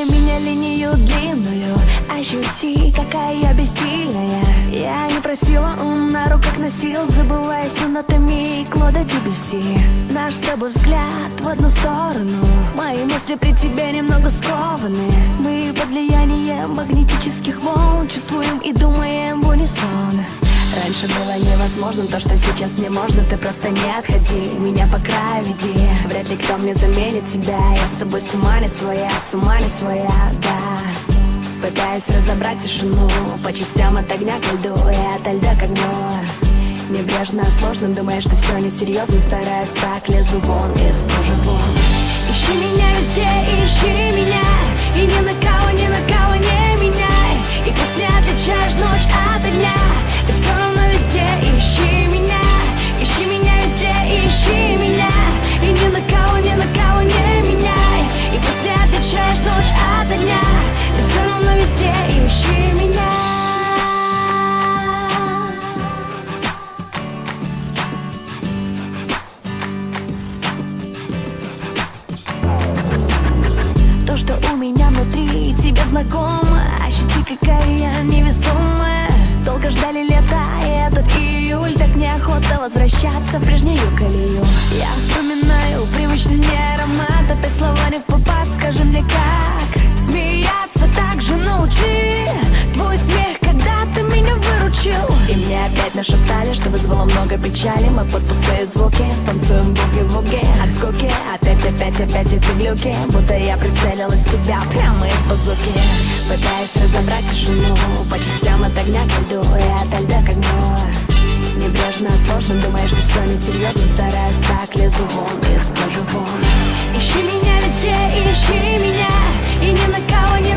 меня линию длинную, ощути, какая я бессильная. Я не просила, он на руках носил, забывая сонатами Клода Дебюсси. Наш с тобой взгляд в одну сторону, мои мысли при тебе немного скованы. Мы под влиянием магнетических волн чувствуем и думаем в унисон. Раньше было невозможно то, что сейчас мне можно. Ты просто не отходи, меня по краю веди. Вряд ли кто мне заменит тебя. Я с тобой с ума не своя, да. Пытаюсь разобрать тишину по частям, от огня к льду и от льда к огню. Небрежно, сложно, думаешь, что все несерьезно. Стараюсь так, лезу вон из кожи вон. Ищи меня везде, ищи меня, и ни на кого не меняй. И пусть не отличаешь ночь от дня, ты все равно везде ищи меня везде, ищи меня. И ни на кого не меняй. И пусть не отличаешь ночь от дня, ты все равно везде ищи меня. То, что у меня внутри, тебе знакомо. Ощути, какая я невесомая. Долго ждали лета, и этот июль. Так неохота возвращаться в прежнюю колею. Я вспоминаю привычный мне аромат, а так слова не в попад. Скажи мне, как смеяться так же научи. Твой смех, когда ты меня выручил. И мне опять нашептали, что вызвало много печали. Мы под пустые звуки станцуем буги-вуги. От скуки опять эти глюки, будто я прицелилась в тебя прямо из базуки. Пытаясь разобрать тишину по частям, от огня к льду и от льда к огню. Небрежно, сложно, думаешь, что все несерьезно. Стараюсь так, лезу вон из кожи вон. Ищи меня везде, ищи меня, и ни на кого не